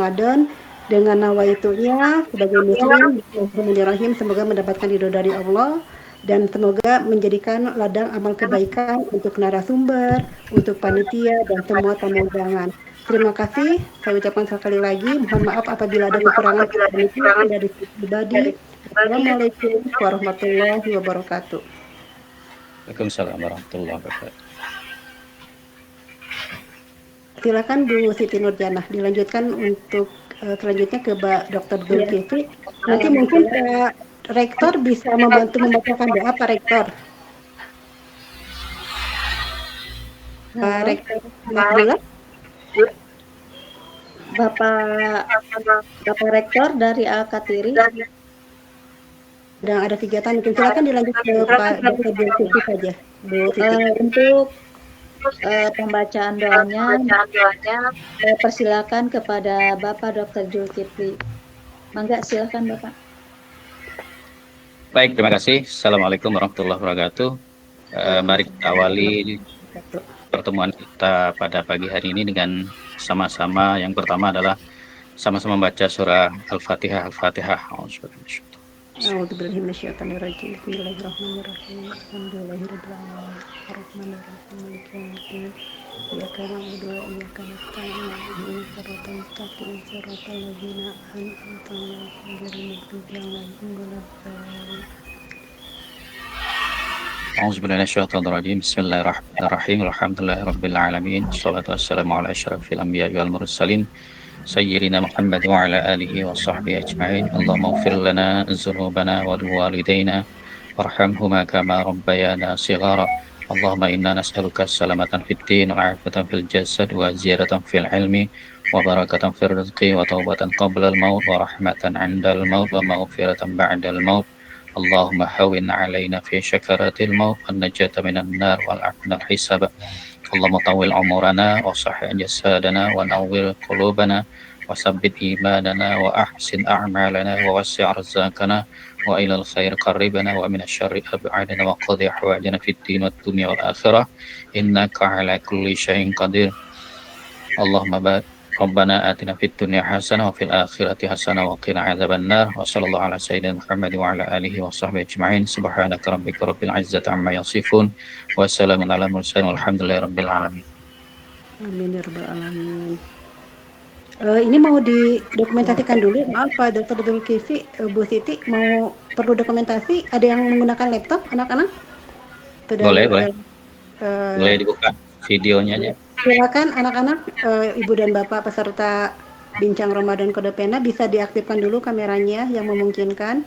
Ramadan dengan nawaitunya sebagai muslim. Bismillahirrahmanirrahim, semoga mendapatkan ridho dari Allah dan semoga menjadikan ladang amal kebaikan untuk narasumber, untuk panitia dan semua tamu undangan. Terima kasih. Saya ucapkan sekali lagi, mohon maaf apabila ada kekurangan panitia dari pribadi. Assalamualaikum warahmatullahi wabarakatuh. Waalaikumsalam warahmatullahi wabarakatuh. Silakan Bu Siti Nurjanah, dilanjutkan untuk selanjutnya ke Dr. Zulkifli. Nanti mungkin Pak Rektor bisa membantu membacakan doa Pak Rektor. Pak Rektor Abdullah. Bapak Rektor dari Al-Katiri. Sedang ada kegiatan, mungkin silakan dilanjut ke Pak Dr. Zulkifli saja, Bu Siti. Untuk pembacaan doanya, persilakan kepada Bapak Dr. Zulkifli. Mangga, silakan Bapak. Baik, terima kasih. Assalamualaikum warahmatullahi wabarakatuh. Mari kita awali pertemuan kita pada pagi hari ini dengan sama-sama. Yang pertama adalah sama-sama membaca surah Al-Fatihah. A'udzubillahi minasyaitonirrajim. Bismillahirrahmanirrahim. Alhamdulillahirabbil alamin. Arrahmanirrahim. Maliki yaumiddin. Iyyaka na'budu wa iyyaka nasta'in. Ihdinas siratal mustaqim. Siratal ladzina an'amta 'alaihim ghairil maghdubi 'alaihim waladdallin. A'udzubillahi Bismillahirrahmanirrahim. Alhamdulillahirabbil alamin. Shalatu wassalamu ala asyrafil anbiya'i wal mursalin. Sayyidina Muhammad wa ala alihi wa sahbihi ajma'in. Allahumma ighfir lana dzunubana wa liwalidayna warhamhuma kama rabbayana shighara. Allahumma inna nas'aluka salamatan fid din wa 'afatan fil jasad wa ziyadatan fil ilmi wa barakatan fil rizqi wa taubatan qabla al maut wa rahmatan 'indal maut wa maghfiratan ba'dal maut. Allahumma hawwin 'alaina fi syakaratil maut wan najata minan nar wal 'afna al hisab. Allahumma tawil umurana wa sahih jasadana wa nawwir qulubana wa sabbit imanana wa ahsin a'malana wa wasi' arzakana wa ilal khair qarribana wa minasyarri ab'adana wa qadhi hawajana fid din wad dunya wal akhirah innaka ala kulli syai'in qadir. Allahumma Rabbana atina fid dunya hasanah wa fil akhirati hasanah wa qina adzabannar. Wa sallallahu ala sayyidina Muhammad wa ala alihi wa sahbihi ajma'in. Subhanaka rabbika rabbil izzati amma yasifun wa salamun ala mursalin walhamdulillahi rabbil alamin. Amin ya rabbal alamin. Ini mau didokumentasikan dulu, maaf Pak Dr. Zulkifli, Bu Siti mau perlu dokumentasi, ada yang menggunakan laptop anak-anak? Boleh dibuka videonya aja. Silakan anak-anak, Ibu dan Bapak peserta Bincang Ramadan Kode Pena bisa diaktifkan dulu kameranya yang memungkinkan.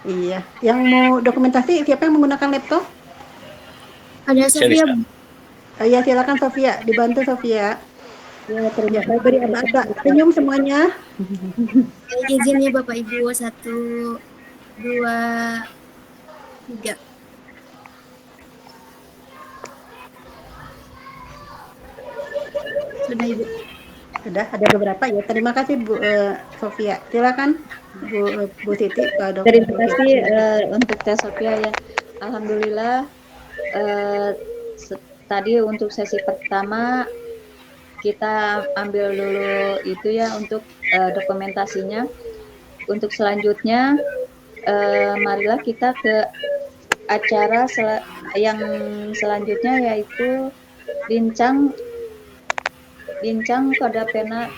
Iya, yang mau dokumentasi siapa yang menggunakan laptop? Ada Sofia. Ya silakan Sofia, dibantu Sofia. Ya terbiasa beri aba-aba, senyum semuanya. Izin ya Bapak Ibu, 1, 2, 3. Sudah Ibu. Sudah ada beberapa ya. Terima kasih Bu Sofia. Silakan Bu Siti, Pak Dokter. Terima kasih untuk Teh Sofia ya. Alhamdulillah tadi untuk sesi pertama kita ambil dulu itu ya untuk dokumentasinya. Untuk selanjutnya marilah kita ke acara yang selanjutnya yaitu bincang Kode Pena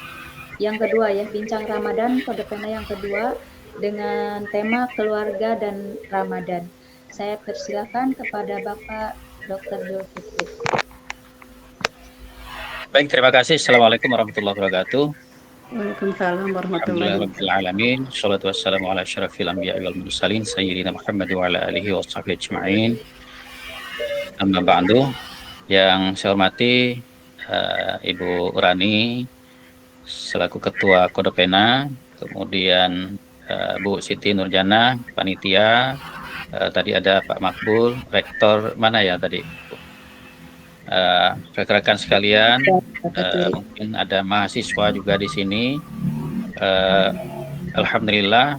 yang kedua ya, bincang Ramadan Kode Pena yang kedua dengan tema keluarga dan Ramadan. Saya persilakan kepada Bapak Dr. Zulkifli. Baik, terima kasih. Assalamualaikum warahmatullahi wabarakatuh. Waalaikumsalam warahmatullahi wabarakatuh. Alamin. Shalatu wassalamu ala asyrafil anbiya'i wal mursalin sayyidina Muhammad wa ala alihi wa sahbihi ajma'in. Amma ba'du. Yang saya hormati Ibu Rani selaku Ketua Kode Pena, kemudian Bu Siti Nurjanah, panitia, tadi ada Pak Makbul, rektor mana ya tadi? Rekan-rekan sekalian, mungkin ada mahasiswa juga di sini. Alhamdulillah,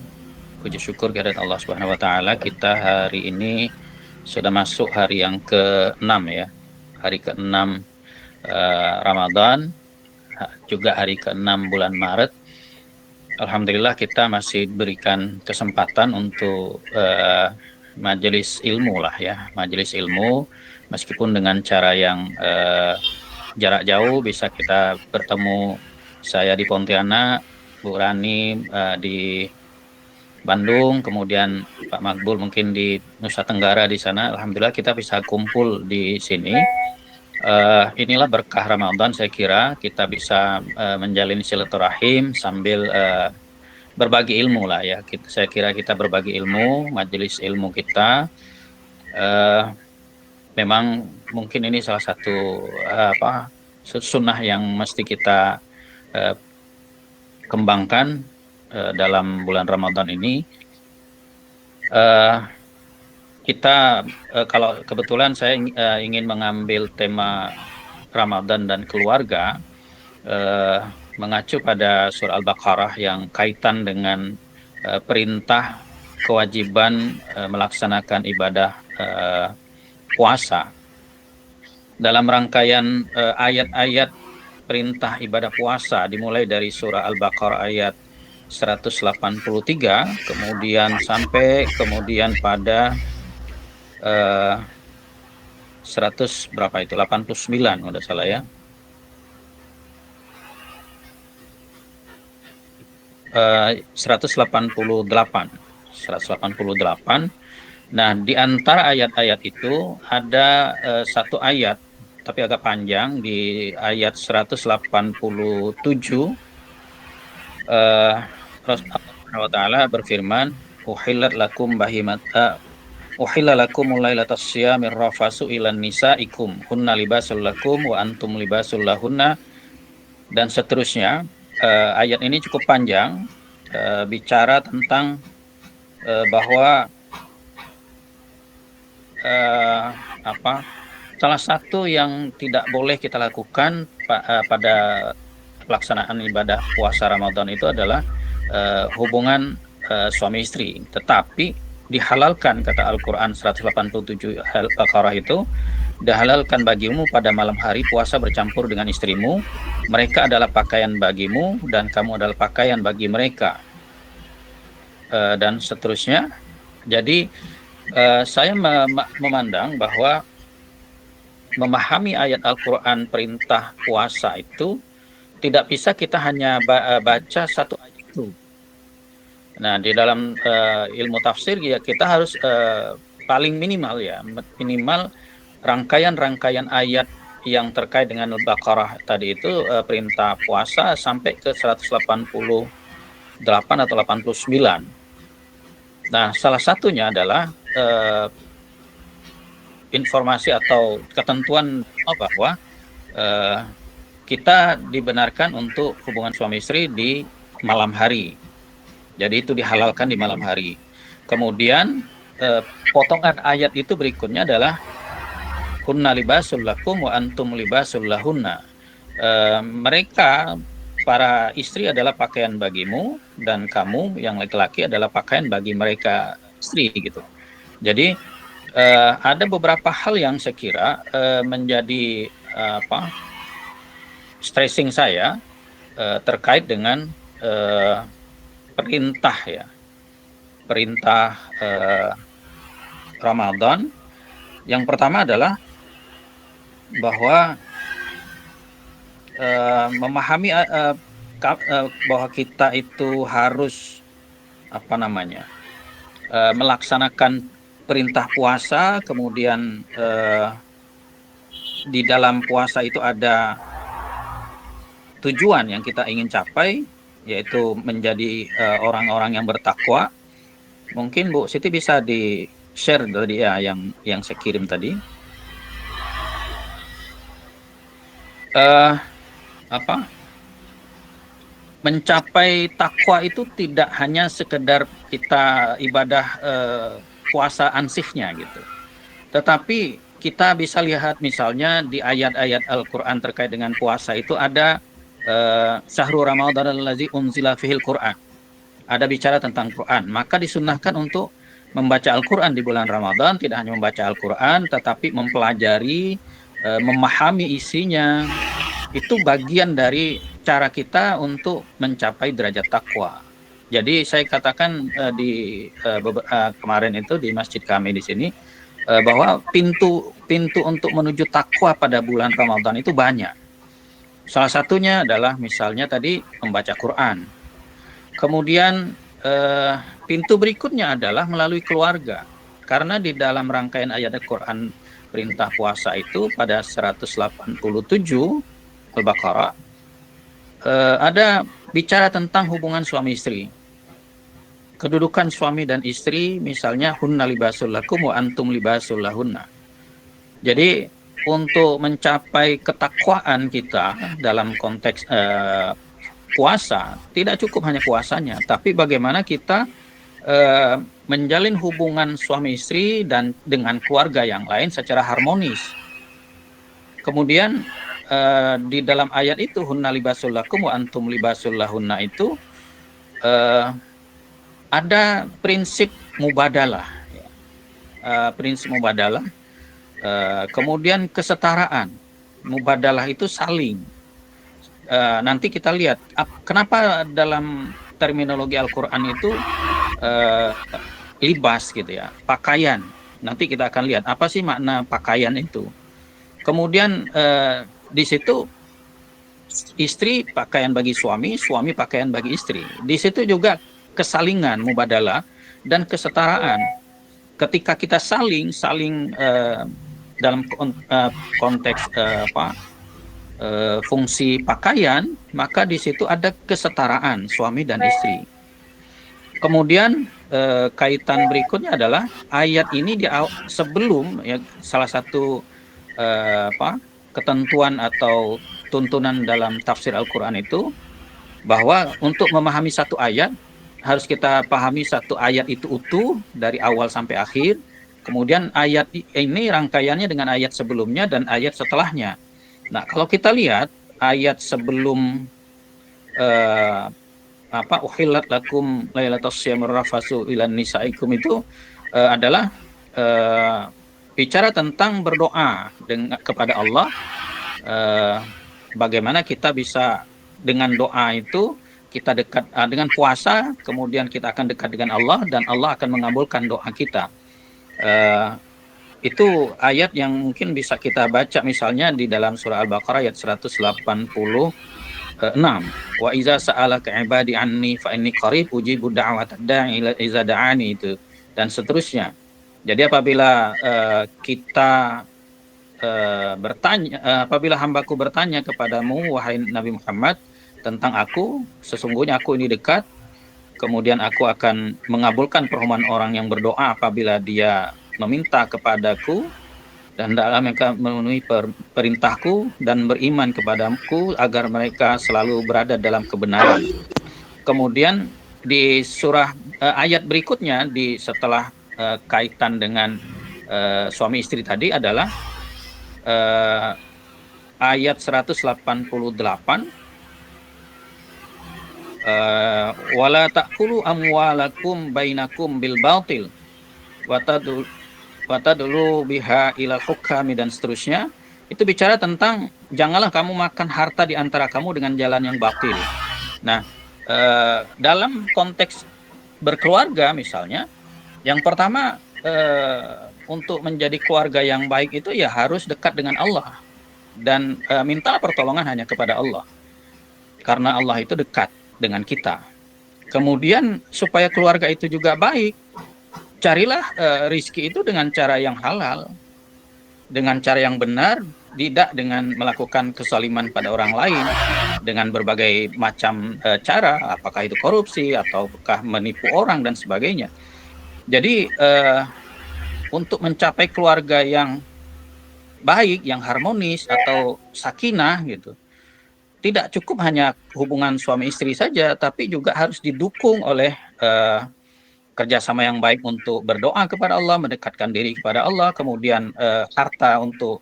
puji syukur kehadirat Allah Subhanahu wa taala, kita hari ini sudah masuk hari yang ke-6 ya. Hari ke-6 Ramadan, juga hari ke-6 bulan Maret. Alhamdulillah kita masih berikan kesempatan untuk majelis ilmu lah ya, majelis ilmu meskipun dengan cara yang jarak jauh bisa kita bertemu, saya di Pontianak, Bu Rani di Bandung, kemudian Pak Makbul mungkin di Nusa Tenggara di sana. Alhamdulillah kita bisa kumpul di sini. Inilah berkah Ramadan, saya kira kita bisa menjalin silaturahim sambil berbagi ilmu lah ya. Saya kira kita berbagi ilmu, majelis ilmu kita. Memang mungkin ini salah satu sunnah yang mesti kita kembangkan dalam bulan Ramadan ini. Kita kalau kebetulan saya ingin mengambil tema Ramadan dan keluarga, mengacu pada surah Al-Baqarah yang kaitan dengan perintah kewajiban melaksanakan ibadah puasa. Dalam rangkaian ayat-ayat perintah ibadah puasa dimulai dari surah Al-Baqarah ayat 183, kemudian pada 100 berapa itu? 89 udah salah ya. 188. Nah, di antara ayat-ayat itu ada satu ayat tapi agak panjang di ayat 187. Rasulullah SWT berfirman, uhilla lakumul lailatas syiyamir rafasu ilan nisaikum hunna libasul lakum wa antum libasul lahunna, dan seterusnya. Ayat ini cukup panjang, bicara tentang bahwa salah satu yang tidak boleh kita lakukan pada pelaksanaan ibadah puasa Ramadan itu adalah hubungan suami istri, tetapi dihalalkan, kata Al-Quran 187 Al-Baqarah itu, dihalalkan bagimu pada malam hari puasa bercampur dengan istrimu, mereka adalah pakaian bagimu dan kamu adalah pakaian bagi mereka, dan seterusnya. Jadi saya memandang bahwa memahami ayat Al-Quran perintah puasa itu tidak bisa kita hanya baca satu ayat itu. Nah, di dalam ilmu tafsir ya kita harus paling minimal rangkaian ayat yang terkait dengan Al-Baqarah tadi itu, perintah puasa sampai ke 188 atau 89. Nah, salah satunya adalah informasi atau ketentuan bahwa kita dibenarkan untuk hubungan suami istri di malam hari. Jadi itu dihalalkan di malam hari. Kemudian potongan ayat itu berikutnya adalah hunna libasul lakum wa antum libasul lahunna. Mereka para istri adalah pakaian bagimu dan kamu yang laki-laki adalah pakaian bagi mereka istri gitu. Jadi ada beberapa hal yang saya kira menjadi stressing saya terkait dengan perintah Ramadan. Yang pertama adalah bahwa memahami bahwa kita itu harus melaksanakan perintah puasa, kemudian di dalam puasa itu ada tujuan yang kita ingin capai, yaitu menjadi orang-orang yang bertakwa. Mungkin Bu Siti bisa di-share tadi ya yang saya kirim tadi. Mencapai takwa itu tidak hanya sekedar kita ibadah puasa ansihnya gitu. Tetapi kita bisa lihat misalnya di ayat-ayat Al-Quran terkait dengan puasa itu ada syahrul Ramadan allazi unzila fihil Quran. Ada bicara tentang Quran, maka disunnahkan untuk membaca Al-Quran di bulan Ramadan, tidak hanya membaca Al-Quran tetapi mempelajari, memahami isinya. Itu bagian dari cara kita untuk mencapai derajat takwa. Jadi saya katakan kemarin itu di masjid kami di sini bahwa pintu untuk menuju takwa pada bulan Ramadan itu banyak. Salah satunya adalah misalnya tadi membaca Quran. Kemudian pintu berikutnya adalah melalui keluarga. Karena di dalam rangkaian ayat Al-Quran perintah puasa itu pada 187 Al-Baqarah ada bicara tentang hubungan suami istri. Kedudukan suami dan istri misalnya hunna libasul lakum wa antum libasul lahunna. Jadi untuk mencapai ketakwaan kita dalam konteks puasa, tidak cukup hanya puasanya, tapi bagaimana kita menjalin hubungan suami istri dan dengan keluarga yang lain secara harmonis. Kemudian di dalam ayat itu hunna libasul lakum wa antum libasul lahunna itu ada prinsip mubadalah, prinsip mubadalah, kemudian kesetaraan. Mubadalah itu saling. Nanti kita lihat kenapa dalam terminologi Al-Quran itu libas gitu ya, pakaian. Nanti kita akan lihat apa sih makna pakaian itu. Kemudian di situ istri pakaian bagi suami, suami pakaian bagi istri. Di situ juga kesalingan, mubadalah, dan kesetaraan. Ketika kita saling dalam konteks fungsi pakaian, maka di situ ada kesetaraan suami dan istri. Kemudian kaitan berikutnya adalah ayat ini sebelum ya, salah satu ketentuan atau tuntunan dalam tafsir Al-Quran itu bahwa untuk memahami satu ayat harus kita pahami satu ayat itu utuh dari awal sampai akhir. Kemudian ayat ini rangkaiannya dengan ayat sebelumnya dan ayat setelahnya. Nah, kalau kita lihat ayat sebelum uhillat lakum lailatus syamur rafasu ilan nisaikum itu adalah bicara tentang berdoa kepada Allah, bagaimana kita bisa dengan doa itu kita dekat dengan puasa, kemudian kita akan dekat dengan Allah dan Allah akan mengabulkan doa kita. Itu ayat yang mungkin bisa kita baca misalnya di dalam surah Al-Baqarah ayat 186. Wa iza sa'alaka ibadi anni fa inni qarib ujibu da'watad da'i iza da'ani, itu dan seterusnya. Jadi apabila kita apabila hambaku bertanya kepadamu wahai Nabi Muhammad tentang aku, sesungguhnya aku ini dekat, kemudian aku akan mengabulkan permohonan orang yang berdoa apabila dia meminta kepadaku, dan dalam mereka memenuhi perintahku dan beriman kepadaku agar mereka selalu berada dalam kebenaran. Kemudian di surah ayat berikutnya setelah kaitan dengan suami istri tadi adalah ayat 188, wala ta'kulu amwalakum bainakum bil batil watadulu biha ilal hukami, dan seterusnya. Itu bicara tentang janganlah kamu makan harta di antara kamu dengan jalan yang batil. Nah, dalam konteks berkeluarga misalnya, yang pertama untuk menjadi keluarga yang baik itu ya harus dekat dengan Allah dan minta pertolongan hanya kepada Allah, karena Allah itu dekat dengan kita. Kemudian supaya keluarga itu juga baik, carilah rizki itu dengan cara yang halal, dengan cara yang benar, tidak dengan melakukan kezaliman pada orang lain dengan berbagai macam cara, apakah itu korupsi ataukah menipu orang dan sebagainya. Jadi untuk mencapai keluarga yang baik, yang harmonis atau sakinah gitu, tidak cukup hanya hubungan suami istri saja, tapi juga harus didukung oleh kerjasama yang baik untuk berdoa kepada Allah, mendekatkan diri kepada Allah, kemudian harta untuk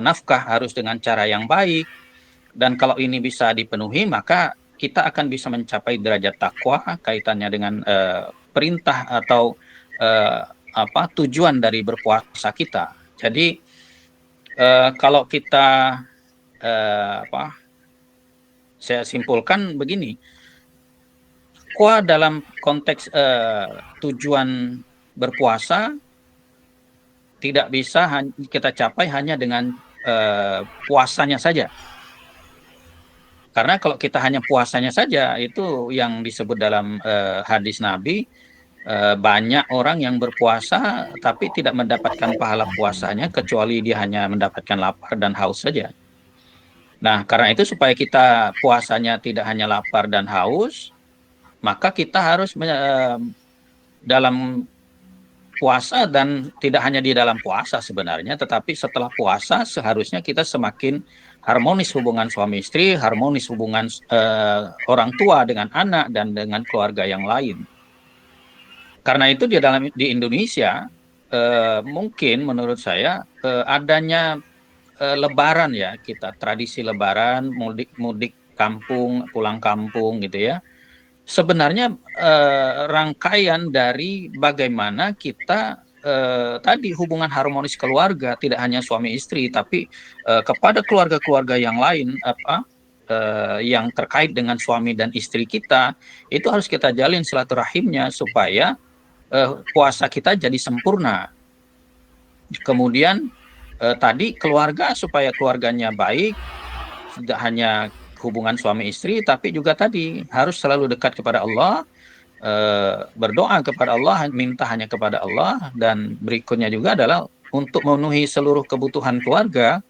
nafkah harus dengan cara yang baik. Dan kalau ini bisa dipenuhi, maka kita akan bisa mencapai derajat takwa kaitannya dengan perintah atau tujuan dari berpuasa kita. Jadi kalau kita saya simpulkan begini, takwa dalam konteks tujuan berpuasa tidak bisa kita capai hanya dengan puasanya saja. Karena kalau kita hanya puasanya saja, itu yang disebut dalam hadis Nabi, banyak orang yang berpuasa tapi tidak mendapatkan pahala puasanya kecuali dia hanya mendapatkan lapar dan haus saja. Nah, karena itu supaya kita puasanya tidak hanya lapar dan haus, maka kita harus dalam puasa, dan tidak hanya di dalam puasa sebenarnya, tetapi setelah puasa seharusnya kita semakin harmonis hubungan suami istri, harmonis hubungan orang tua dengan anak dan dengan keluarga yang lain. Karena itu di Indonesia mungkin menurut saya adanya Lebaran ya, kita tradisi Lebaran, mudik kampung, pulang kampung gitu ya. Sebenarnya rangkaian dari bagaimana kita tadi hubungan harmonis keluarga, tidak hanya suami istri, tapi kepada keluarga-keluarga yang lain, yang terkait dengan suami dan istri kita, itu harus kita jalin silaturahimnya supaya puasa kita jadi sempurna. Kemudian tadi keluarga, supaya keluarganya baik, tidak hanya hubungan suami istri, tapi juga tadi harus selalu dekat kepada Allah, berdoa kepada Allah, minta hanya kepada Allah, dan berikutnya juga adalah untuk memenuhi seluruh kebutuhan keluarga,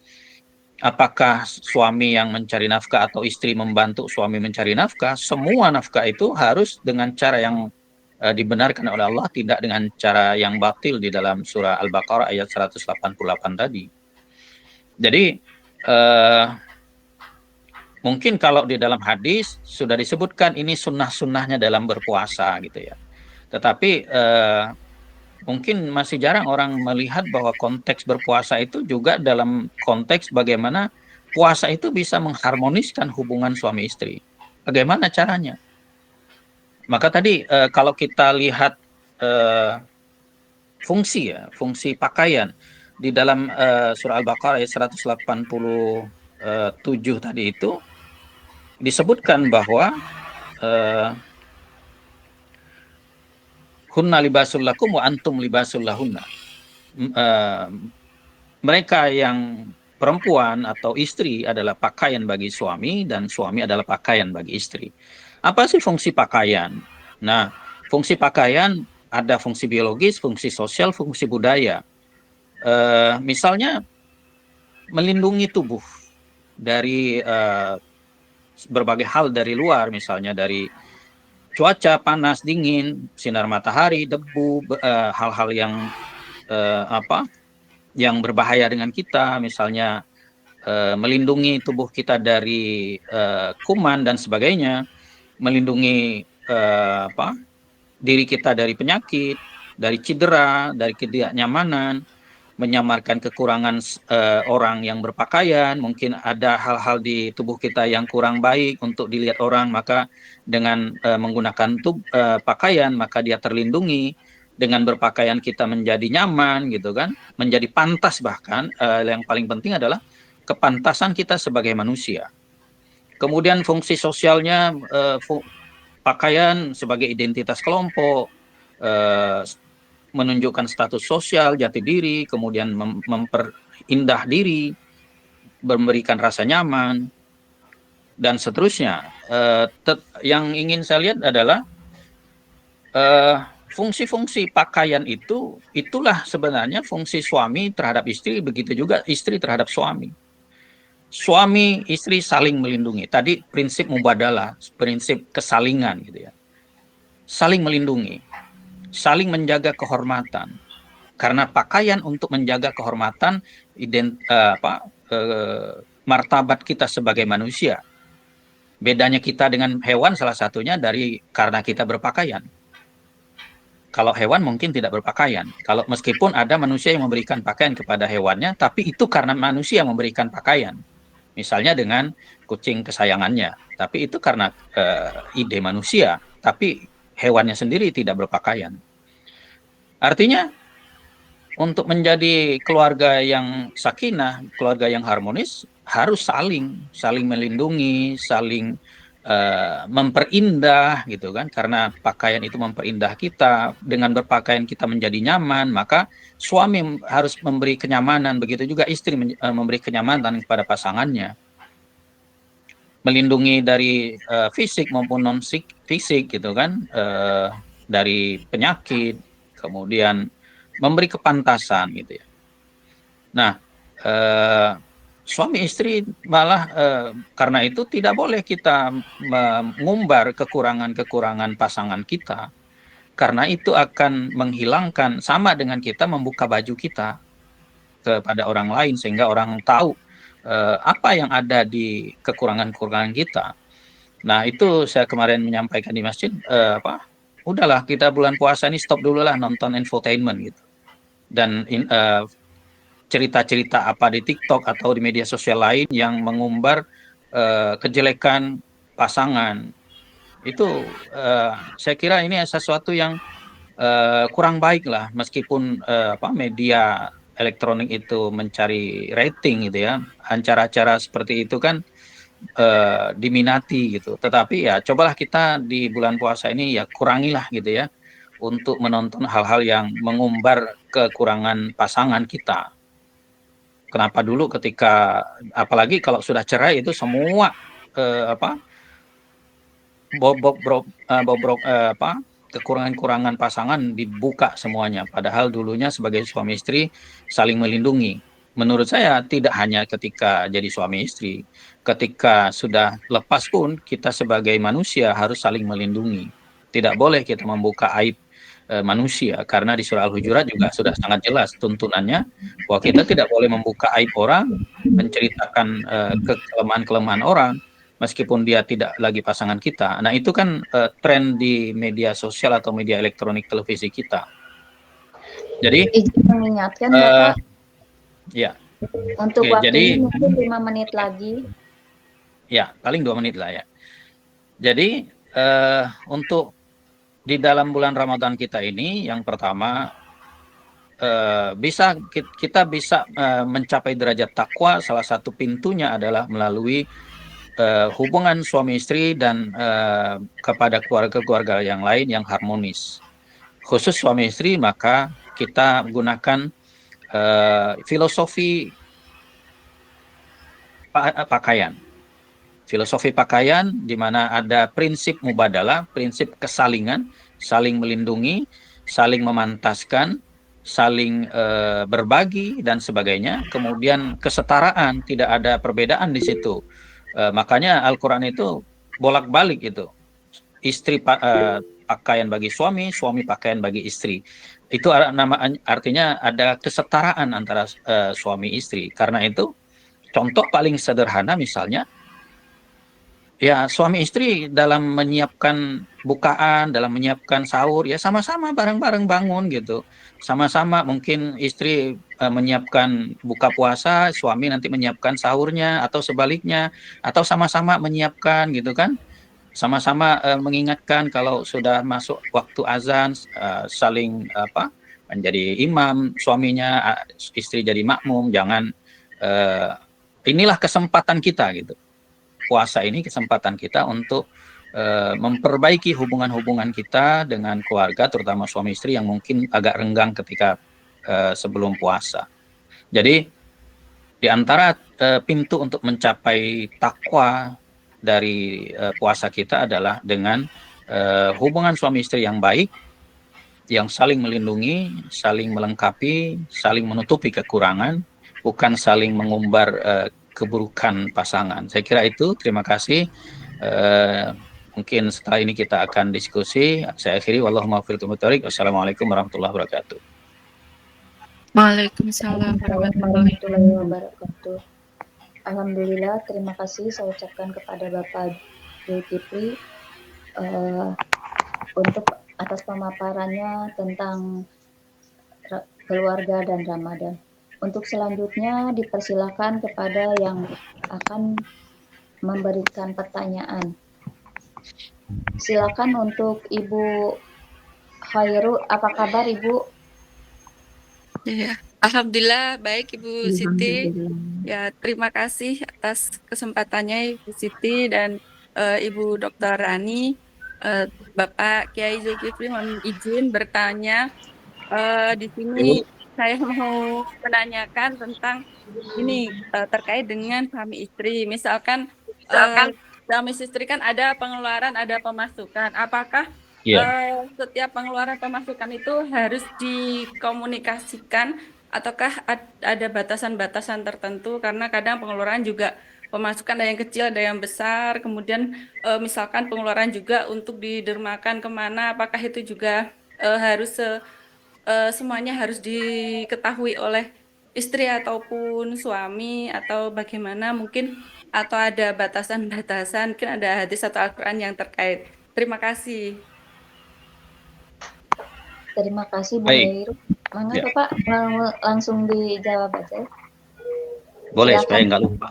apakah suami yang mencari nafkah atau istri membantu suami mencari nafkah, semua nafkah itu harus dengan cara yang dibenarkan oleh Allah, tidak dengan cara yang batil di dalam surah Al-Baqarah ayat 188 tadi. Jadi mungkin kalau di dalam hadis sudah disebutkan ini sunnah-sunnahnya dalam berpuasa gitu ya. Tetapi mungkin masih jarang orang melihat bahwa konteks berpuasa itu juga dalam konteks bagaimana puasa itu bisa mengharmoniskan hubungan suami istri. Bagaimana caranya? Maka tadi kalau kita lihat fungsi pakaian di dalam surah Al-Baqarah ayat 187 tadi itu disebutkan bahwa hunna libasul lakum wa antum libasul lahunna. Mereka yang perempuan atau istri adalah pakaian bagi suami, dan suami adalah pakaian bagi istri. Apa sih fungsi pakaian? Nah, fungsi pakaian ada fungsi biologis, fungsi sosial, fungsi budaya. Misalnya melindungi tubuh dari berbagai hal dari luar, misalnya dari cuaca panas, dingin, sinar matahari, debu, hal-hal yang yang berbahaya dengan kita, misalnya melindungi tubuh kita dari kuman dan sebagainya, melindungi diri kita dari penyakit, dari cedera, dari ketidaknyamanan, menyamarkan kekurangan orang yang berpakaian. Mungkin ada hal-hal di tubuh kita yang kurang baik untuk dilihat orang, maka dengan menggunakan pakaian maka dia terlindungi. Dengan berpakaian kita menjadi nyaman gitu kan, menjadi pantas. Bahkan yang paling penting adalah kepantasan kita sebagai manusia. Kemudian fungsi sosialnya, pakaian sebagai identitas kelompok, menunjukkan status sosial, jati diri, kemudian memperindah diri, memberikan rasa nyaman, dan seterusnya. Yang ingin saya lihat adalah fungsi-fungsi pakaian itulah sebenarnya fungsi suami terhadap istri, begitu juga istri terhadap suami. Suami istri saling melindungi. Tadi prinsip mubadalah, prinsip kesalingan gitu ya. Saling melindungi, saling menjaga kehormatan. Karena pakaian untuk menjaga kehormatan, martabat kita sebagai manusia. Bedanya kita dengan hewan salah satunya karena kita berpakaian. Kalau hewan mungkin tidak berpakaian. Kalau meskipun ada manusia yang memberikan pakaian kepada hewannya, tapi itu karena manusia memberikan pakaian. Misalnya dengan kucing kesayangannya. Tapi itu karena ide manusia. Tapi hewannya sendiri tidak berpakaian. Artinya untuk menjadi keluarga yang sakinah, keluarga yang harmonis, harus saling melindungi, saling memperindah gitu kan, karena pakaian itu memperindah kita, dengan berpakaian kita menjadi nyaman, maka suami harus memberi kenyamanan, begitu juga istri memberi kenyamanan kepada pasangannya, melindungi dari fisik maupun non fisik gitu kan, dari penyakit, kemudian memberi kepantasan gitu ya. Nah, suami istri malah karena itu tidak boleh kita mengumbar kekurangan-kekurangan pasangan kita, karena itu akan menghilangkan, sama dengan kita membuka baju kita kepada orang lain sehingga orang tahu apa yang ada di kekurangan-kekurangan kita. Nah, itu saya kemarin menyampaikan di masjid, udahlah kita bulan puasa ini stop dulu lah nonton infotainment gitu. Dan cerita-cerita apa di TikTok atau di media sosial lain yang mengumbar kejelekan pasangan, itu saya kira ini sesuatu yang kurang baik lah, meskipun media elektronik itu mencari rating gitu ya, acara-acara seperti itu kan diminati gitu. Tetapi ya cobalah kita di bulan puasa ini ya kurangilah gitu ya untuk menonton hal-hal yang mengumbar kekurangan pasangan kita. Kenapa dulu ketika, apalagi kalau sudah cerai itu semua kekurangan-kekurangan pasangan dibuka semuanya. Padahal dulunya sebagai suami istri saling melindungi. Menurut saya tidak hanya ketika jadi suami istri, ketika sudah lepas pun kita sebagai manusia harus saling melindungi. Tidak boleh kita membuka aib manusia, karena di surah Al-Hujurat juga sudah sangat jelas tuntunannya bahwa kita tidak boleh membuka aib orang, menceritakan kelemahan-kelemahan orang meskipun dia tidak lagi pasangan kita. Nah, itu kan tren di media sosial atau media elektronik televisi kita. Jadi izin mengingatkan Bapak, ya. untuk Oke, waktunya jadi mungkin 5 menit lagi. Ya, paling 2 menit lah ya. Jadi untuk di dalam bulan Ramadan kita ini, yang pertama kita bisa mencapai derajat takwa. Salah satu pintunya adalah melalui hubungan suami istri dan kepada keluarga-keluarga yang lain yang harmonis. Khusus suami istri, maka kita gunakan filosofi pakaian. Filosofi pakaian di mana ada prinsip mubadalah, prinsip kesalingan, saling melindungi, saling memantaskan, saling berbagi dan sebagainya. Kemudian kesetaraan, tidak ada perbedaan di situ. Makanya Al-Quran itu bolak-balik itu. Istri pakaian bagi suami, suami pakaian bagi istri. Itu artinya ada kesetaraan antara suami istri. Karena itu contoh paling sederhana misalnya, ya suami istri dalam menyiapkan bukaan, dalam menyiapkan sahur, ya sama-sama bareng-bareng bangun gitu. Sama-sama mungkin istri menyiapkan buka puasa, suami nanti menyiapkan sahurnya, atau sebaliknya, atau sama-sama menyiapkan gitu kan. Sama-sama mengingatkan kalau sudah masuk waktu azan, saling menjadi imam, suaminya, istri jadi makmum. Jangan, inilah kesempatan kita gitu. Puasa ini kesempatan kita untuk memperbaiki hubungan-hubungan kita dengan keluarga, terutama suami istri yang mungkin agak renggang ketika sebelum puasa. Jadi di antara pintu untuk mencapai takwa dari puasa kita adalah dengan hubungan suami istri yang baik, yang saling melindungi, saling melengkapi, saling menutupi kekurangan, bukan saling mengumbar keburukan pasangan. Saya kira itu. Terima kasih. Mungkin setelah ini kita akan diskusi. Saya akhiri. Wallahu muwaffiq ila aqwamit thoriq. Wassalamualaikum warahmatullahi wabarakatuh. Waalaikumsalam warahmatullahi warahmatullahi wabarakatuh. Alhamdulillah, terima kasih saya ucapkan kepada Bapak Zulkifli untuk atas pemaparannya tentang keluarga dan Ramadan. Untuk selanjutnya dipersilakan kepada yang akan memberikan pertanyaan. Silakan untuk Ibu Khairu, apa kabar Ibu? Ya, alhamdulillah baik Ibu Siti. Ya, terima kasih atas kesempatannya Ibu Siti dan Ibu Dr. Rani, Bapak Kiai Zulkifli mohon izin bertanya. Di sini saya mau menanyakan tentang ini terkait dengan suami istri. Misalkan suami istri kan ada pengeluaran, ada pemasukan. Apakah Iya. setiap pengeluaran pemasukan itu harus dikomunikasikan ataukah ada batasan-batasan tertentu? Karena kadang pengeluaran juga pemasukan ada yang kecil, ada yang besar. Kemudian misalkan pengeluaran juga untuk didermakan kemana, apakah itu juga harus semuanya harus diketahui oleh istri ataupun suami atau bagaimana mungkin atau ada batasan-batasan mungkin ada hadis atau Al-Quran yang terkait. Terima kasih. Terima kasih Bu Baik. Heru. Mangga Ya. Bapak mau langsung dijawab aja. Boleh, Silakan. supaya nggak lupa.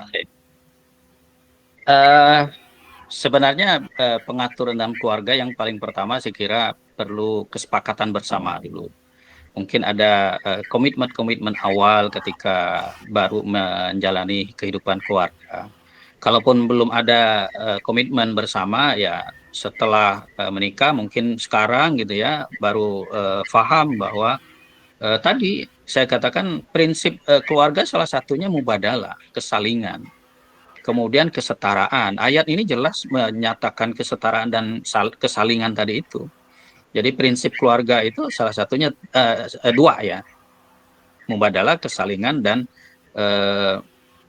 Sebenarnya pengaturan dalam keluarga yang paling pertama saya kira perlu kesepakatan bersama dulu. Mungkin ada komitmen-komitmen awal ketika baru menjalani kehidupan keluarga. Kalaupun belum ada komitmen bersama, ya setelah menikah mungkin sekarang gitu ya baru paham bahwa tadi saya katakan prinsip keluarga salah satunya mubadalah, kesalingan. Kemudian kesetaraan. Ayat ini jelas menyatakan kesetaraan dan kesalingan tadi itu. Jadi prinsip keluarga itu salah satunya dua ya, mubadalah, kesalingan dan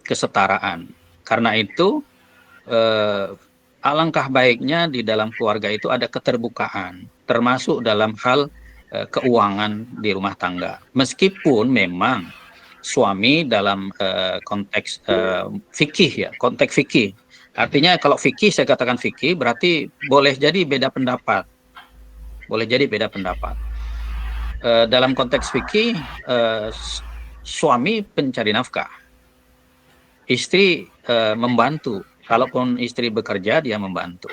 kesetaraan. Karena itu alangkah baiknya di dalam keluarga itu ada keterbukaan, termasuk dalam hal keuangan di rumah tangga. Meskipun memang suami dalam konteks fikih ya, konteks fikih. Artinya kalau fikih, saya katakan fikih, berarti boleh jadi beda pendapat. Boleh jadi beda pendapat. Dalam konteks fikih, suami pencari nafkah, istri membantu. Kalaupun istri bekerja, dia membantu.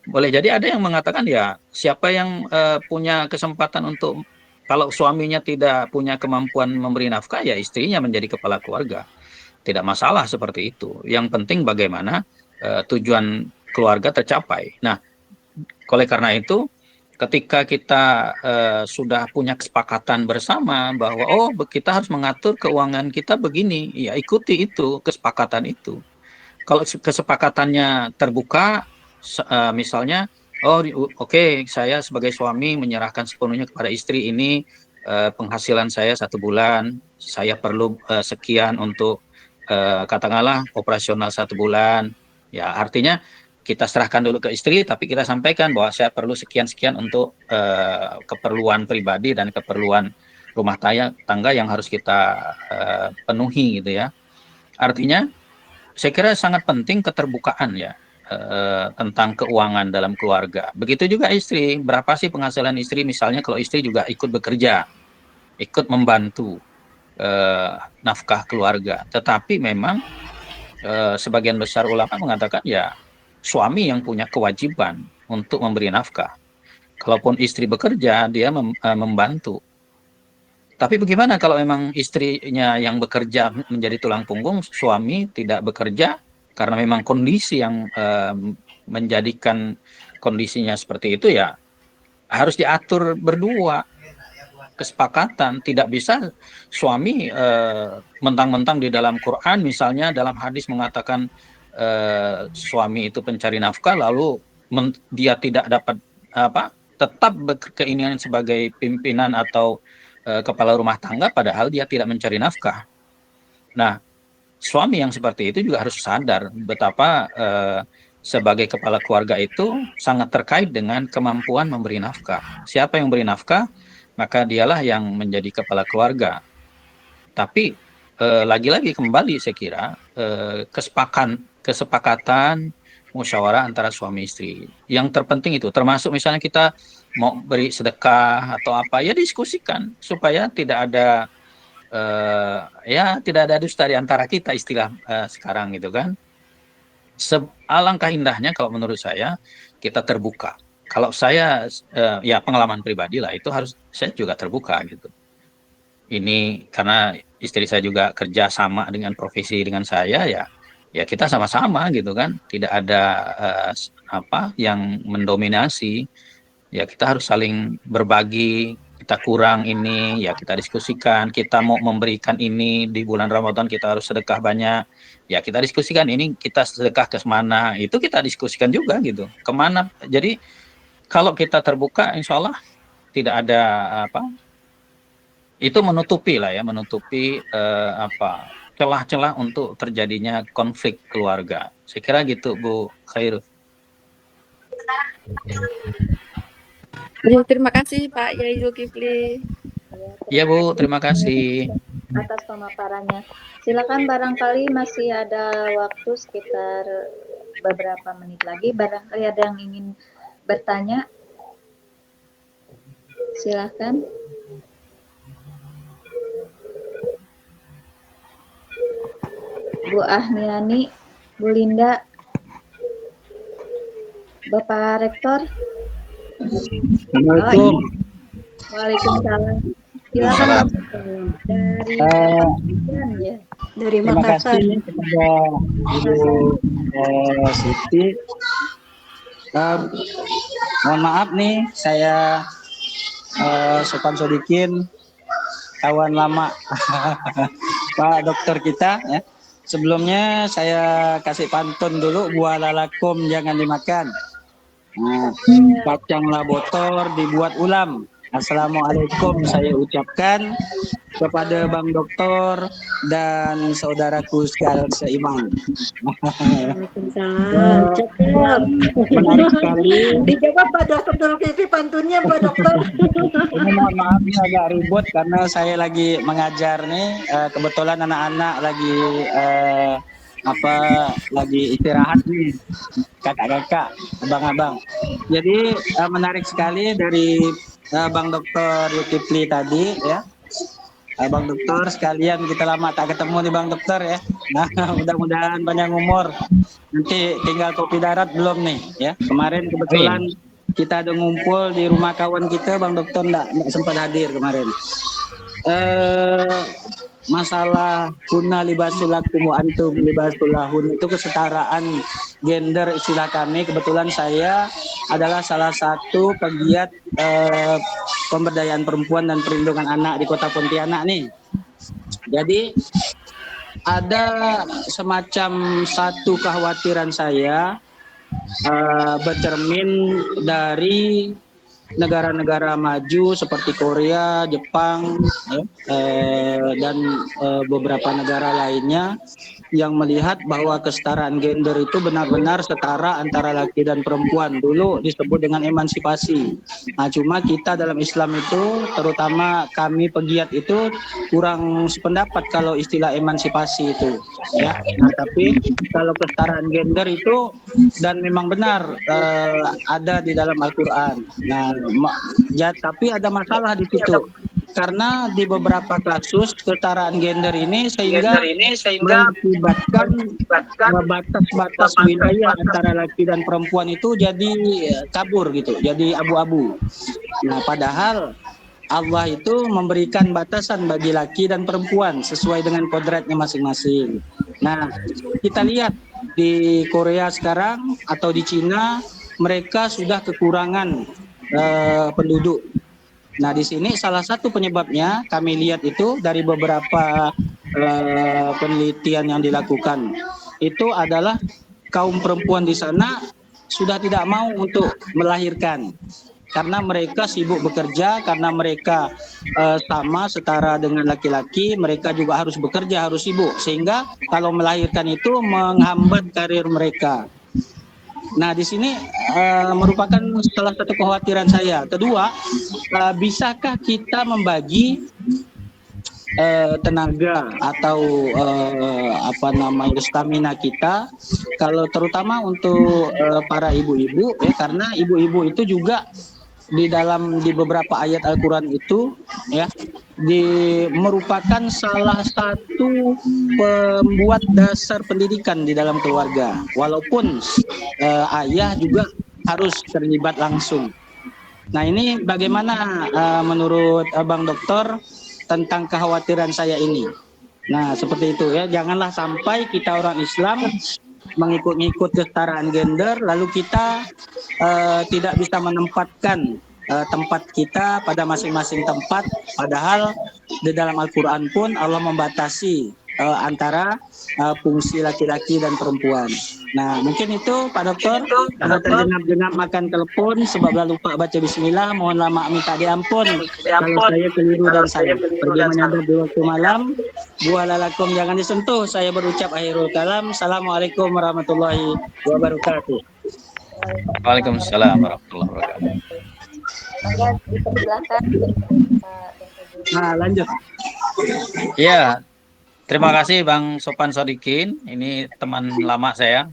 Boleh jadi ada yang mengatakan ya, siapa yang punya kesempatan untuk, kalau suaminya tidak punya kemampuan memberi nafkah, ya istrinya menjadi kepala keluarga. Tidak masalah seperti itu. Yang penting bagaimana tujuan keluarga tercapai. Nah, oleh karena itu, ketika kita sudah punya kesepakatan bersama bahwa kita harus mengatur keuangan kita begini, ya ikuti itu, kesepakatan itu. Kalau kesepakatannya terbuka, misalnya, oke, saya sebagai suami menyerahkan sepenuhnya kepada istri ini, penghasilan saya 1 bulan, saya perlu sekian untuk katakanlah operasional 1 bulan. Ya artinya kita serahkan dulu ke istri, tapi kita sampaikan bahwa saya perlu sekian-sekian untuk keperluan pribadi dan keperluan rumah tangga yang harus kita penuhi gitu ya. Artinya saya kira sangat penting keterbukaan ya tentang keuangan dalam keluarga. Begitu juga istri, berapa sih penghasilan istri, misalnya kalau istri juga ikut bekerja, ikut membantu nafkah keluarga. Tetapi memang sebagian besar ulama mengatakan ya suami yang punya kewajiban untuk memberi nafkah. Kalaupun istri bekerja, dia membantu. Tapi bagaimana kalau memang istrinya yang bekerja menjadi tulang punggung, suami tidak bekerja karena memang kondisi yang menjadikan kondisinya seperti itu, ya harus diatur berdua, kesepakatan. Tidak bisa suami mentang-mentang di dalam Quran misalnya dalam hadis mengatakan suami itu pencari nafkah, lalu dia tidak dapat tetap berkeinginan sebagai pimpinan atau kepala rumah tangga, padahal dia tidak mencari nafkah. Nah, suami yang seperti itu juga harus sadar betapa sebagai kepala keluarga itu sangat terkait dengan kemampuan memberi nafkah. Siapa yang memberi nafkah, maka dialah yang menjadi kepala keluarga. Tapi lagi-lagi kembali saya kira kesepakatan musyawarah antara suami istri. Yang terpenting itu, termasuk misalnya kita mau beri sedekah atau apa, ya diskusikan supaya tidak ada tidak ada dusta di antara kita, istilah sekarang gitu kan. Alangkah indahnya kalau menurut saya kita terbuka. Kalau saya ya pengalaman pribadi lah, itu harus saya juga terbuka gitu. Ini karena istri saya juga kerja sama dengan profesi dengan saya, ya ya kita sama-sama gitu kan, tidak ada yang mendominasi. Ya kita harus saling berbagi, kita kurang ini, ya kita diskusikan, kita mau memberikan ini di bulan Ramadan kita harus sedekah banyak, ya kita diskusikan ini kita sedekah ke mana, itu kita diskusikan juga gitu, kemana. Jadi kalau kita terbuka, insya Allah tidak ada itu menutupi celah-celah untuk terjadinya konflik keluarga. Saya kira gitu Bu Khairul. Terima kasih Pak Yai Zulkifli. Iya Bu, terima kasih atas pemaparannya. Silakan, barangkali masih ada waktu sekitar beberapa menit lagi. Barangkali ada yang ingin bertanya. Silakan. Bu Ahmiani, Bu Linda, Bapak Rektor. Assalamualaikum. Waalaikumsalam. Silakan dari ya. Dari Terima Makassar. kasih kepada Ibu Siti. Mohon maaf nih, saya Sopan Sodikin, kawan lama Pak Dokter kita ya. Sebelumnya saya kasih pantun dulu, buah lalakum jangan dimakan. Nah, kacanglah botor dibuat ulam. Assalamualaikum saya ucapkan kepada Bang Doktor dan saudaraku sekalian seiman. Waalaikumsalam. Cakep. Menarik sekali. Dijawab Pak Dokter Zulkifli pantunnya Pak Dokter. Ini mohon maaf ini agak ribut karena saya lagi mengajar nih. Kebetulan anak-anak lagi istirahat nih, kakak-kakak, abang-abang. Jadi menarik sekali dari Bang Dokter Zulkifli tadi ya. Bang Dokter sekalian, kita lama tak ketemu nih Bang Dokter ya. Nah, mudah-mudahan panjang umur. Nanti tinggal kopi darat belum nih ya. Kemarin kebetulan kita ada ngumpul di rumah kawan kita, Bang Dokter enggak sempat hadir kemarin. Masalah kunna libasul lakum wa antum libasul lahun, itu kesetaraan gender istilah kami. Kebetulan saya adalah salah satu pegiat pemberdayaan perempuan dan perlindungan anak di Kota Pontianak nih. Jadi ada semacam satu kekhawatiran saya bercermin dari negara-negara maju seperti Korea, Jepang, dan beberapa negara lainnya yang melihat bahwa kesetaraan gender itu benar-benar setara antara laki dan perempuan. Dulu disebut dengan emansipasi. Nah, cuma kita dalam Islam itu, terutama kami pegiat itu kurang sependapat kalau istilah emansipasi itu. Ya, nah, tapi kalau kesetaraan gender itu dan memang benar ada di dalam Al-Quran. Nah, tapi ada masalah di situ. Karena di beberapa kasus kesetaraan gender ini sehingga mengakibatkan batas-batas wilayah antara laki dan perempuan itu jadi kabur gitu, jadi abu-abu. Nah, padahal Allah itu memberikan batasan bagi laki dan perempuan sesuai dengan kodratnya masing-masing. Nah, kita lihat di Korea sekarang atau di Cina, mereka sudah kekurangan penduduk. Nah, di sini salah satu penyebabnya kami lihat itu dari beberapa penelitian yang dilakukan itu adalah kaum perempuan di sana sudah tidak mau untuk melahirkan karena mereka sibuk bekerja, karena mereka sama setara dengan laki-laki, mereka juga harus bekerja, harus sibuk, sehingga kalau melahirkan itu menghambat karir mereka. Nah, di sini merupakan salah satu kekhawatiran saya. Kedua, bisakah kita membagi tenaga atau stamina kita, kalau terutama untuk para ibu-ibu ya, karena ibu-ibu itu juga di beberapa ayat Al-Quran itu ya merupakan salah satu pembuat dasar pendidikan di dalam keluarga, walaupun ayah juga harus terlibat langsung. Nah, ini bagaimana menurut Bang Dokter tentang kekhawatiran saya ini? Nah, seperti itu ya. Janganlah sampai kita orang Islam mengikut-ngikut kesetaraan gender, lalu kita tidak bisa menempatkan tempat kita pada masing-masing tempat. Padahal di dalam Al-Quran pun Allah membatasi antara fungsi laki-laki dan perempuan. Nah, mungkin itu Pak Dokter, terdengar-dengar makan telepon sebab lupa baca bismillah, mohonlah maaf minta diampun kalau saya keliru dan salah. Pergi menyadap di waktu malam, buah lalakum jangan disentuh. Saya berucap akhirul kalam. Assalamualaikum warahmatullahi wabarakatuh. Waalaikumsalam warahmatullahi wabarakatuh. Maka dipersilakan. Nah, lanjut. Ya, terima kasih Bang Sopan Sodikin. Ini teman lama saya.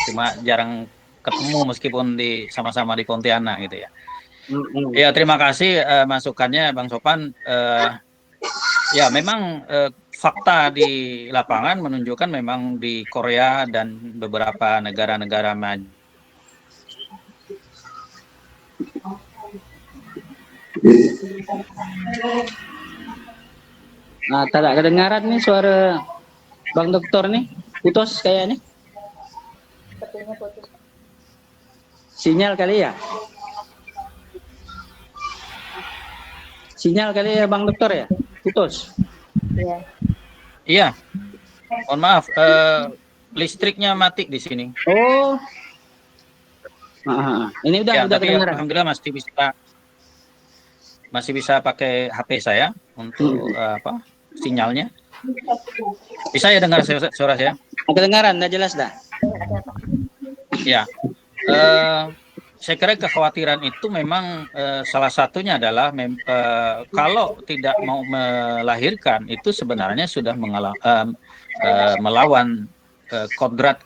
Cuma jarang ketemu meskipun sama-sama di Pontianak gitu ya. Ya, terima kasih masukannya Bang Sopan. Ya, memang fakta di lapangan menunjukkan memang di Korea dan beberapa negara-negara maju. Nah, tidak kedengaran nih suara Bang Dokter nih. Putus kayaknya. Sepertinya putus. Sinyal kali ya? Sinyal kali ya Bang Dokter ya? Putus. Iya. Iya. Mohon maaf, listriknya mati di sini. Oh. Ini Ya, udah tapi kedengaran. alhamdulillah masih bisa pakai HP saya untuk sinyalnya. Bisa ya dengar suara saya? Kedengaran, udah jelas dah. Ya, saya kira kekhawatiran itu memang salah satunya adalah kalau tidak mau melahirkan itu sebenarnya sudah melawan kodrat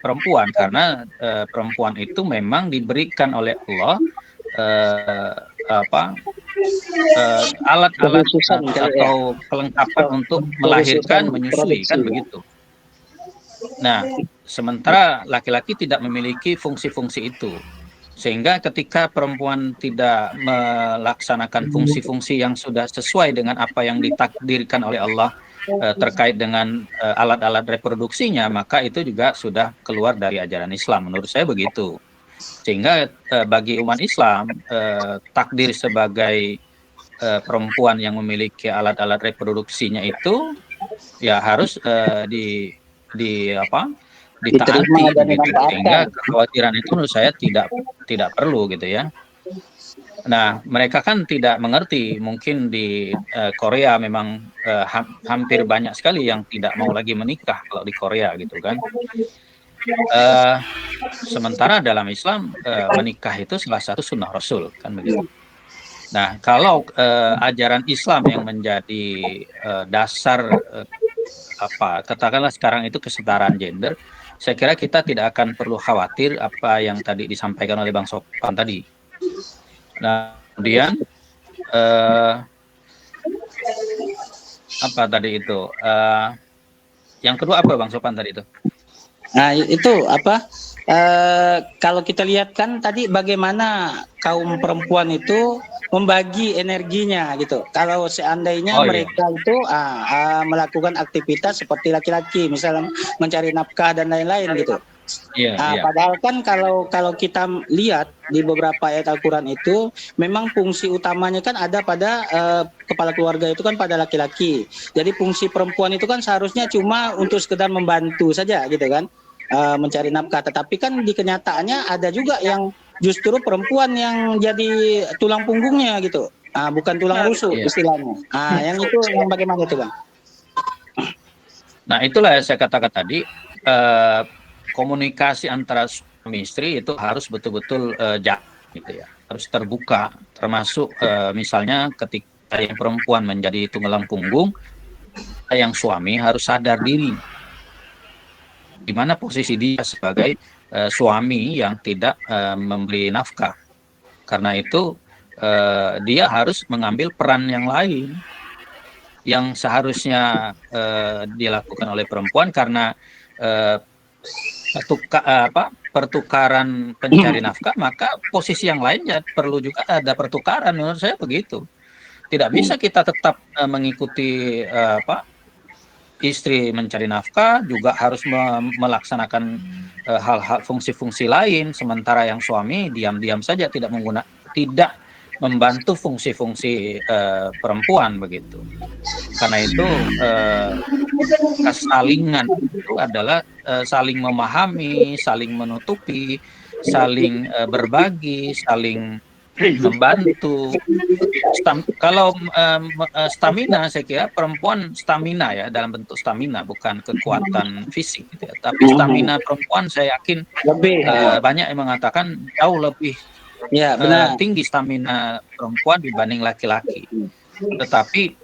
perempuan, karena perempuan itu memang diberikan oleh Allah alat-alat atau kelengkapan untuk melahirkan, menyusui, kan begitu. Nah, sementara laki-laki tidak memiliki fungsi-fungsi itu, sehingga ketika perempuan tidak melaksanakan fungsi-fungsi yang sudah sesuai dengan apa yang ditakdirkan oleh Allah terkait dengan alat-alat reproduksinya, maka itu juga sudah keluar dari ajaran Islam. Menurut saya begitu. Sehingga bagi umat Islam, takdir sebagai perempuan yang memiliki alat-alat reproduksinya itu ya harus ditaati gitu. Sehingga kekhawatiran itu menurut saya tidak perlu gitu ya. Nah, mereka kan tidak mengerti, mungkin di Korea memang hampir banyak sekali yang tidak mau lagi menikah kalau di Korea gitu kan. Sementara dalam Islam menikah itu salah satu sunnah Rasul kan begitu. Nah, kalau ajaran Islam yang menjadi dasar katakanlah sekarang itu kesetaraan gender, saya kira kita tidak akan perlu khawatir apa yang tadi disampaikan oleh Bang Sopan tadi. Nah, kemudian apa tadi itu? Yang kedua apa Bang Sopan tadi itu? Nah, itu apa? Kalau kita lihat kan tadi bagaimana kaum perempuan itu membagi energinya gitu. Kalau seandainya mereka itu melakukan aktivitas seperti laki-laki, misalnya mencari nafkah dan lain-lain gitu. Padahal kan kalau kita lihat di beberapa ayat Al-Quran itu memang fungsi utamanya kan ada pada kepala keluarga itu kan pada laki-laki. Jadi fungsi perempuan itu kan seharusnya cuma untuk sekedar membantu saja gitu kan, mencari nafkah. Tetapi kan di kenyataannya ada juga yang justru perempuan yang jadi tulang punggungnya gitu, bukan tulang rusuk istilahnya. Yang itu yang bagaimana itu Bang? Nah, itulah yang saya katakan tadi. Komunikasi antara suami istri itu harus betul-betul gitu ya, harus terbuka, termasuk misalnya ketika yang perempuan menjadi tunggang punggung, yang suami harus sadar diri di mana posisi dia sebagai suami yang tidak memberi nafkah. Karena itu dia harus mengambil peran yang lain yang seharusnya dilakukan oleh perempuan, karena pertukaran pencari nafkah, maka posisi yang lain ya perlu juga ada pertukaran, menurut saya begitu. Tidak bisa kita tetap mengikuti istri mencari nafkah, juga harus melaksanakan hal-hal fungsi-fungsi lain, sementara yang suami diam-diam saja tidak membantu fungsi-fungsi perempuan begitu. Karena itu kesalingan itu adalah saling memahami, saling menutupi, saling berbagi, saling membantu. Kalau stamina, saya kira perempuan stamina ya, dalam bentuk stamina, bukan kekuatan fisik gitu ya. Tapi stamina perempuan saya yakin Lebih. banyak yang mengatakan jauh lebih Ya, benar. tinggi stamina perempuan dibanding laki-laki. Tetapi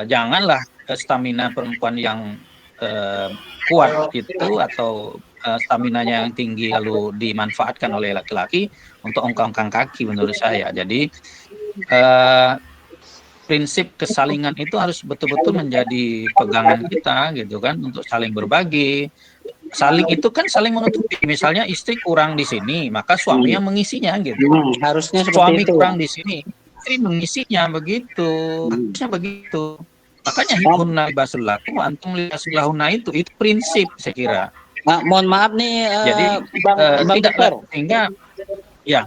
janganlah stamina perempuan yang kuat itu atau staminanya yang tinggi lalu dimanfaatkan oleh laki-laki untuk ongkang-ongkang kaki menurut saya. Jadi prinsip kesalingan itu harus betul-betul menjadi pegangan kita gitu kan, untuk saling berbagi. Saling itu kan saling menutupi. Misalnya istri kurang di sini, maka suami yang mengisinya gitu. Harusnya seperti Suami itu. kurang di sini, istri mengisinya begitu. Harusnya begitu. Makanya hibunna libasul lakum wa antum libasul lahunna itu prinsip saya kira. Mohon maaf nih, Jadi Bang tidak Dokter. sehingga ya.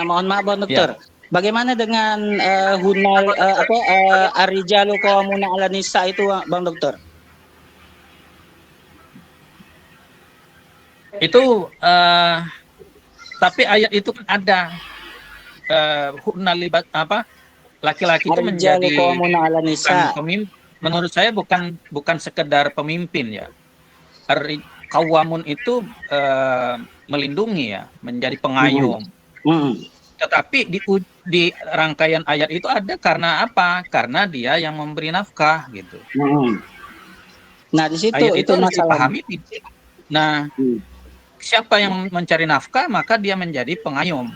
Mohon maaf Bang Dokter. Bagaimana dengan ar-rijalu qawwamuna 'alan nisa itu Bang Dokter? Itu tapi ayat itu kan ada laki-laki itu menjadi pemimpin. Menurut saya bukan sekedar pemimpin ya. Qawamun itu melindungi ya, menjadi pengayom. Tetapi di rangkaian ayat itu ada karena apa? Karena dia yang memberi nafkah gitu. Nah, di situ ayat itu harus masalah. dipahami. Nah, siapa yang mencari nafkah maka dia menjadi pengayom.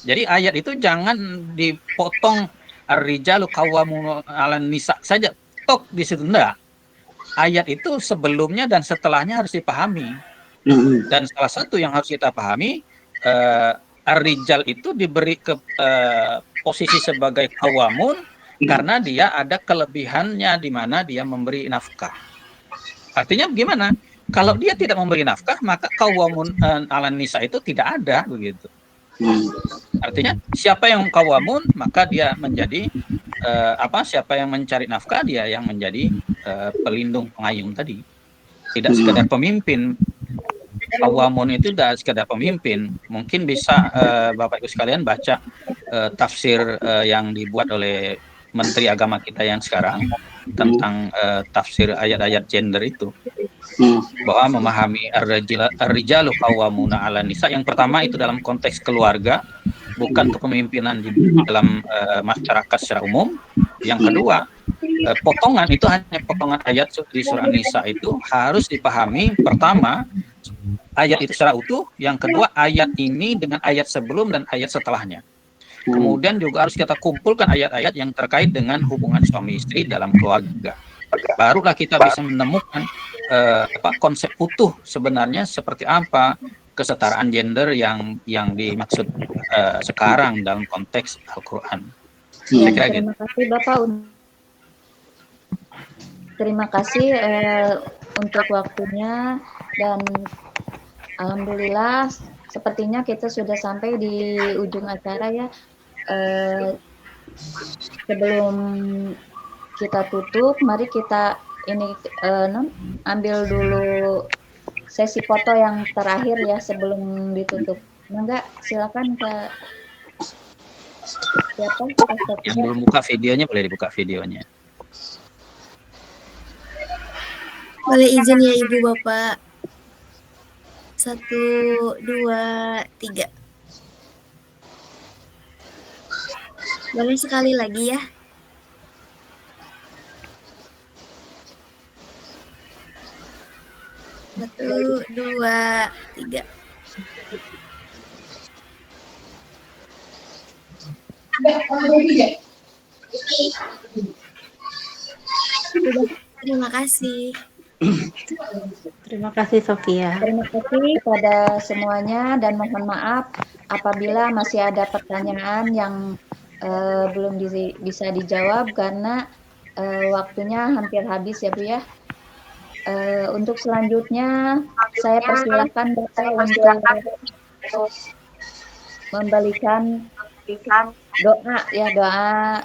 Jadi ayat itu jangan dipotong ar-rijalu qawwamun 'alan nisa saja tok di situ, enggak. Ayat itu sebelumnya dan setelahnya harus dipahami. Dan salah satu yang harus kita pahami, ar-rijal itu diberi ke posisi sebagai qawwamun karena dia ada kelebihannya di mana dia memberi nafkah. Artinya gimana? Kalau dia tidak memberi nafkah, maka qawwamun 'alan nisa itu tidak ada begitu. Artinya siapa yang qawamun maka dia menjadi siapa yang mencari nafkah dia yang menjadi pelindung pengayom tadi. Tidak sekedar pemimpin. Qawamun itu tidak sekedar pemimpin. Mungkin bisa Bapak Ibu sekalian baca tafsir yang dibuat oleh Menteri Agama kita yang sekarang tentang tafsir ayat-ayat gender itu. Bahwa memahami ar-rijalu qawwamuna 'alan nisa, yang pertama itu dalam konteks keluarga, bukan kepemimpinan di dalam masyarakat secara umum. Yang kedua, potongan itu hanya potongan ayat di surah Nisa itu harus dipahami. Pertama, ayat itu secara utuh. Yang kedua, ayat ini dengan ayat sebelum dan ayat setelahnya. Kemudian juga harus kita kumpulkan ayat-ayat yang terkait dengan hubungan suami istri dalam keluarga. Barulah kita bisa menemukan konsep utuh sebenarnya seperti apa kesetaraan gender yang dimaksud sekarang dalam konteks Al-Quran. Terima kasih Bapak. Terima kasih untuk waktunya, dan alhamdulillah sepertinya kita sudah sampai di ujung acara ya. Sebelum kita tutup, mari kita ambil dulu sesi foto yang terakhir ya sebelum ditutup. Enggak, silakan ke siapa? Yang belum buka videonya boleh dibuka videonya. Boleh izin ya Ibu Bapak. 1, 2, 3. Boleh sekali lagi ya. Satu, 2, 3. Terima kasih. Terima kasih Sofia. Terima kasih kepada semuanya, dan mohon maaf apabila masih ada pertanyaan yang belum bisa dijawab karena waktunya hampir habis ya Bu ya. Untuk selanjutnya saya persilahkan Bapak untuk memberikan doa